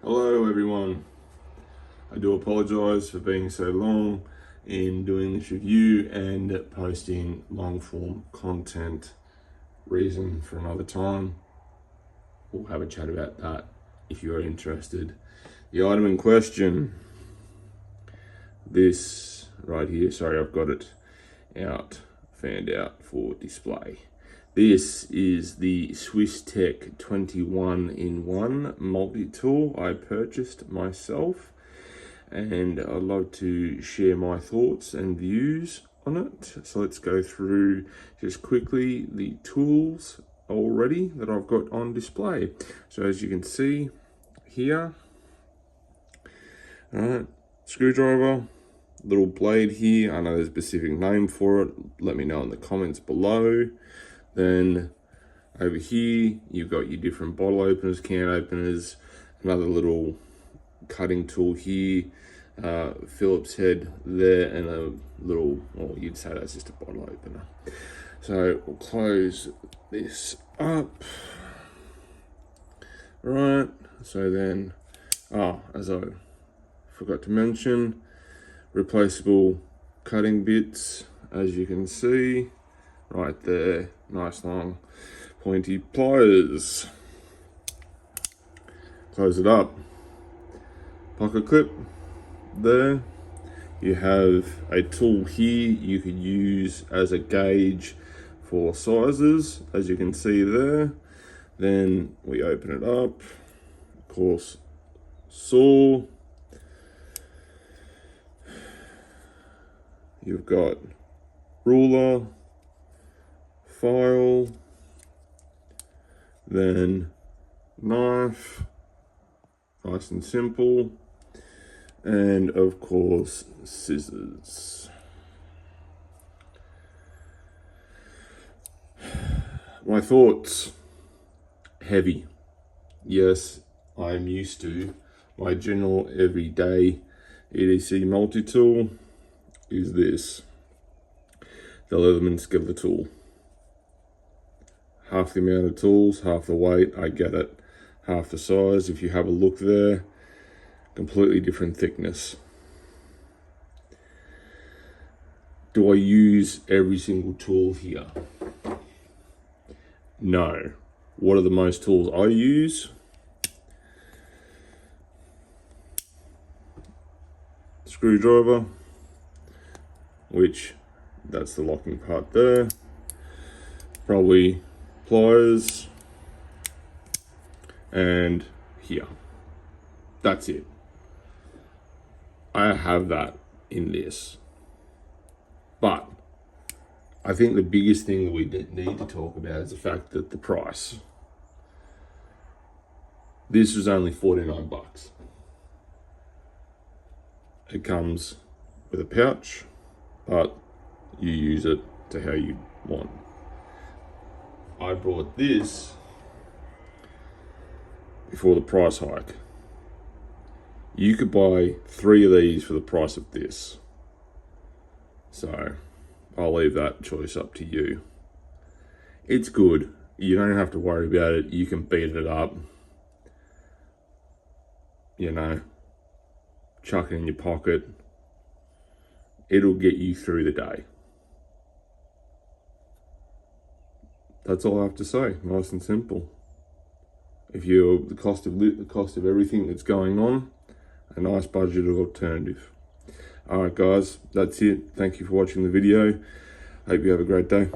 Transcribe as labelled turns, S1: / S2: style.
S1: Hello everyone. I do apologise for being so long in doing this review and posting long form content. Reason for another time. We'll have a chat about that if you are interested. The item in question, this right here, sorry I've got it fanned out for display. This is the SwissTech 21-in-1 multi-tool I purchased myself, and I'd love to share my thoughts and views on it. So let's go through just quickly the tools already that I've got on display. So as you can see here, screwdriver, little blade here. I know there's a specific name for it. Let me know in the comments below. Then over here, you've got your different bottle openers, can openers, another little cutting tool here, Phillips head there, and a little, well, you'd say that's just a bottle opener. So we'll close this up. Right, so then, as I forgot to mention, replaceable cutting bits, as you can see right there, nice long pointy pliers. Close it up, pocket clip there. You have a tool here you could use as a gauge for sizes, as you can see there. Then we open it up, of course, saw. You've got ruler, file, then knife, nice and simple, and of course scissors. My thoughts: heavy. Yes, I'm used to my general everyday EDC multi-tool is this, the Leatherman Skeleton tool. Half the amount of tools, half the weight, I get it. Half the size, if you have a look there, completely different thickness. Do I use every single tool here? No. What are the most tools I use? Screwdriver, which that's the locking part there. Probably pliers, and here. That's it. I have that in this. But I think the biggest thing that we need to talk about is the fact that the price. This was only 49 bucks. It comes with a pouch, but you use it to how you want. I bought this before the price hike. You could buy 3 of these for the price of this. So I'll leave that choice up to you. It's good. You don't have to worry about it. You can beat it up. You know, chuck it in your pocket. It'll get you through the day. That's all I have to say. Nice and simple. If you're the cost of everything that's going on, a nice budgeted alternative. All right, guys, that's it. Thank you for watching the video. Hope you have a great day.